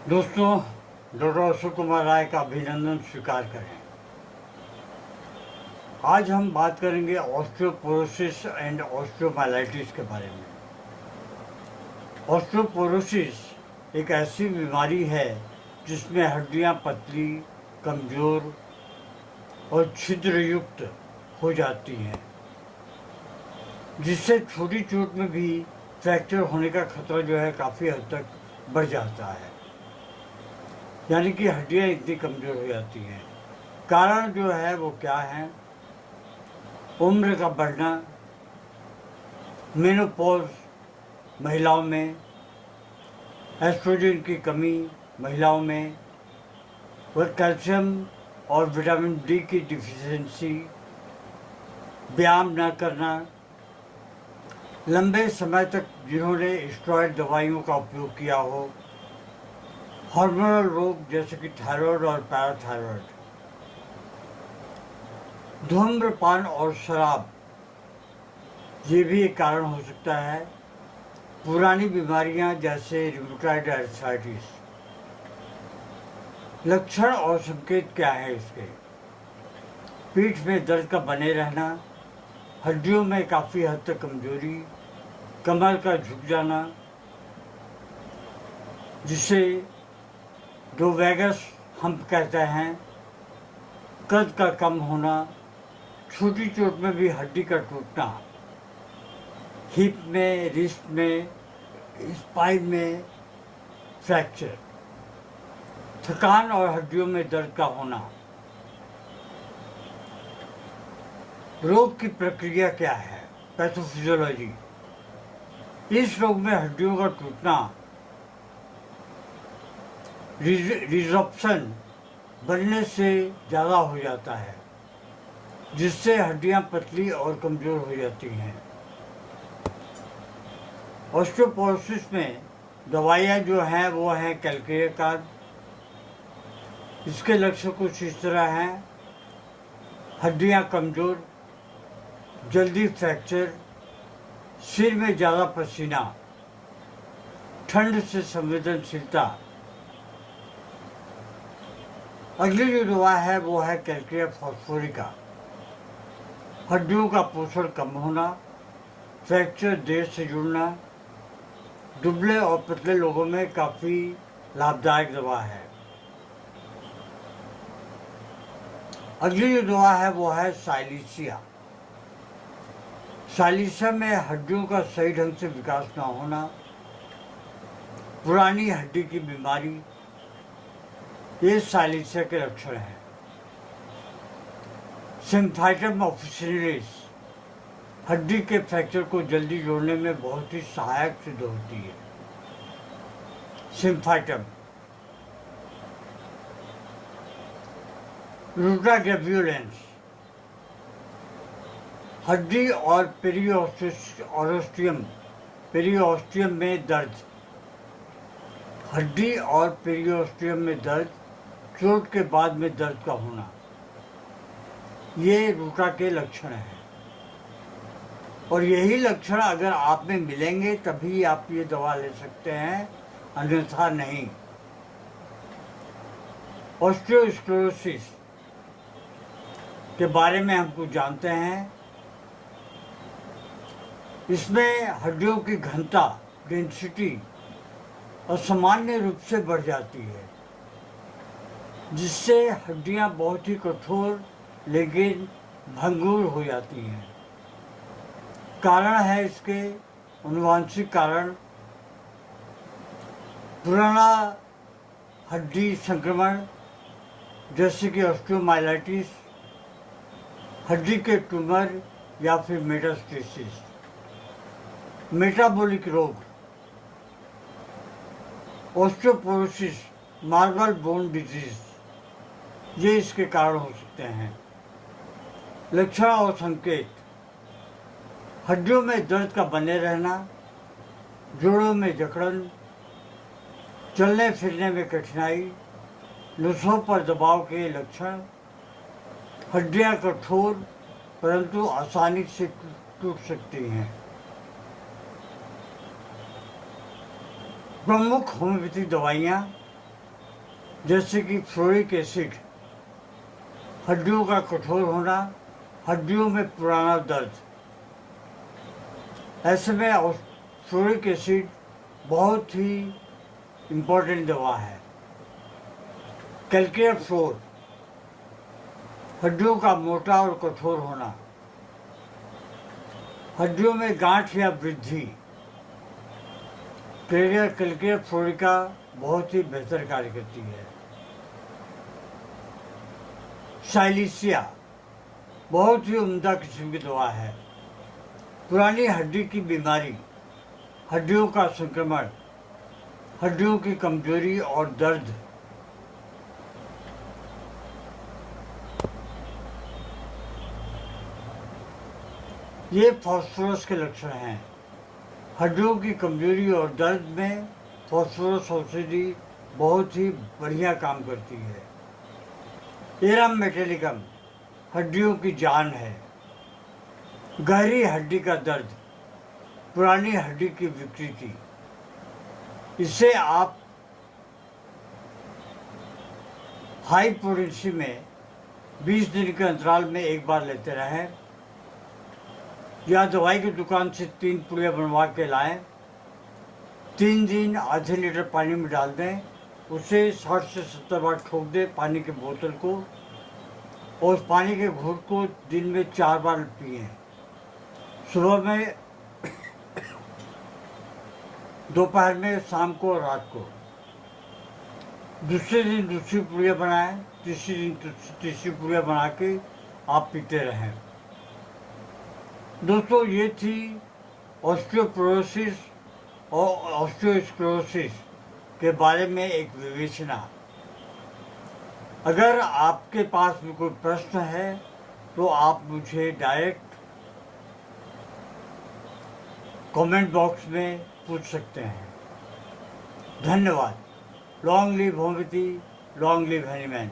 दोस्तों, डॉक्टर अशोक कुमार राय का अभिनंदन स्वीकार करें। आज हम बात करेंगे ऑस्टियोपोरोसिस एंड ऑस्टियोमाइलाइटिस के बारे में। ऑस्टियोपोरोसिस एक ऐसी बीमारी है जिसमें हड्डियां पतली, कमज़ोर और छिद्रयुक्त हो जाती हैं, जिससे छोटी चोट में भी फ्रैक्चर होने का खतरा जो है काफ़ी हद तक बढ़ जाता है। यानी कि हड्डियाँ इतनी कमज़ोर हो जाती हैं। कारण जो है वो क्या है? उम्र का बढ़ना, मेनोपॉज महिलाओं में, एस्ट्रोजन की कमी महिलाओं में, और कैल्शियम और विटामिन डी की डिफिशिएंसी, व्यायाम न करना, लंबे समय तक जिन्होंने स्टेरॉयड दवाइयों का उपयोग किया हो, हार्मोनल रोग जैसे कि थायराइड और पैराथायराइड, धूम्रपान और शराब, ये भी एक कारण हो सकता है। पुरानी बीमारियां जैसे रूमेटॉइड आर्थराइटिस। लक्षण और संकेत क्या है इसके? पीठ में दर्द का बने रहना, हड्डियों में काफ़ी हद तक कमजोरी, कमर का झुक जाना, जिसे जो वेगस हम कहते हैं, कद का कम होना, छोटी चोट में भी हड्डी का टूटना, हिप में, रिस्ट में, स्पाइन में फ्रैक्चर, थकान और हड्डियों में दर्द का होना। रोग की प्रक्रिया क्या है? पैथोफिजियोलॉजी। इस रोग में हड्डियों का टूटना रिजॉर्प्शन बढ़ने से ज़्यादा हो जाता है, जिससे हड्डियां पतली और कमज़ोर हो जाती हैं। ऑस्टियोपोरोसिस में दवाइयाँ जो हैं वो हैं कैल्केरिया। इसके लक्षण कुछ इस तरह हैं: हड्डियां कमज़ोर, जल्दी फ्रैक्चर, सिर में ज़्यादा पसीना, ठंड से संवेदनशीलता। अगली जो दवा है वो है कैल्केरिया फॉस्फोरिका। हड्डियों का पोषण कम होना, फ्रैक्चर देर से जुड़ना, दुबले और पतले लोगों में काफ़ी लाभदायक दवा है। अगली जो दवा है वो है साइलिसिया। साइलिसिया में हड्डियों का सही ढंग से विकास न होना, पुरानी हड्डी की बीमारी, ये साइलिसिया के लक्षण हैं। सिम्फाइटम ऑफिसिनालिस हड्डी के फ्रैक्चर को जल्दी जोड़ने में बहुत ही सहायक सिद्ध होती है। सिम्फाइटम। रूटाग्रेब्युलेंस हड्डी और पेरिओस्टियम में दर्द, हड्डी और पेरिओस्टियम में दर्द, चोट के बाद में दर्द का होना, ये रूटा के लक्षण हैं। और यही लक्षण अगर आप में मिलेंगे तभी आप ये दवा ले सकते हैं, अन्यथा नहीं। ऑस्टियोस्क्लेरोसिस के बारे में हम कुछ जानते हैं। इसमें हड्डियों की घनता, डेंसिटी असामान्य रूप से बढ़ जाती है, जिससे हड्डियां बहुत ही कठोर लेकिन भंगुर हो जाती हैं। कारण है इसके आनुवंशिक कारण, पुराना हड्डी संक्रमण जैसे कि ऑस्टियोमाइलाइटिस, हड्डी के ट्यूमर या फिर मेटास्टेसिस, मेटाबॉलिक रोग, ऑस्टियोपोरोसिस, मार्बल बोन डिजीज, ये इसके कारण हो सकते हैं। लक्षण और संकेत: हड्डियों में दर्द का बने रहना, जोड़ों में जकड़न, चलने फिरने में कठिनाई, नसों पर दबाव के लक्षण, हड्डियां कठोर परंतु आसानी से टूट सकती हैं। प्रमुख होम्योपैथिक दवाइयाँ जैसे कि फ्लोरिक एसिड, हड्डियों का कठोर होना, हड्डियों में पुराना दर्द। ऐसे में फ्लोरिक एसिड बहुत ही इम्पोर्टेंट दवा है। कैल्कुलेट फ्लोर, हड्डियों का मोटा और कठोर होना, हड्डियों में गांठ या वृद्धि। कैल्कुलेट फ्लोरिका बहुत ही बेहतर कार्य करती है। साइलिसिया बहुत ही उम्दा किस्म की दवा है। पुरानी हड्डी की बीमारी, हड्डियों का संक्रमण, हड्डियों की कमजोरी और दर्द। ये फास्फोरस के लक्षण हैं। हड्डियों की कमजोरी और दर्द में फास्फोरस औषधि बहुत ही बढ़िया काम करती है। एरम मेटेलिकम हड्डियों की जान है। गहरी हड्डी का दर्द, पुरानी हड्डी की विकृति, इसे आप हाई पोटेंसी में 20 दिन के अंतराल में एक बार लेते रहें, या दवाई की दुकान से 3 पुड़िया बनवा के लाएं। 3 दिन आधे लीटर पानी में डाल दें, उसे 60 से 70 बार ठोक दें पानी की बोतल को, और उस पानी के घूंट को दिन में 4 बार पिएं, सुबह में, दोपहर में, शाम को और रात को। दूसरे दिन दूसरी पुड़िया बनाएं, तीसरे दिन तीसरी पुड़िया बना के आप पीते रहें। दोस्तों, ये थी ऑस्टियोपोरोसिस और ऑस्टियोस्क्लेरोसिस के बारे में एक विवेचना। अगर आपके पास में कोई प्रश्न है तो आप मुझे डायरेक्ट कमेंट बॉक्स में पूछ सकते हैं। धन्यवाद। Long live homeopathy, long live Hahnemann.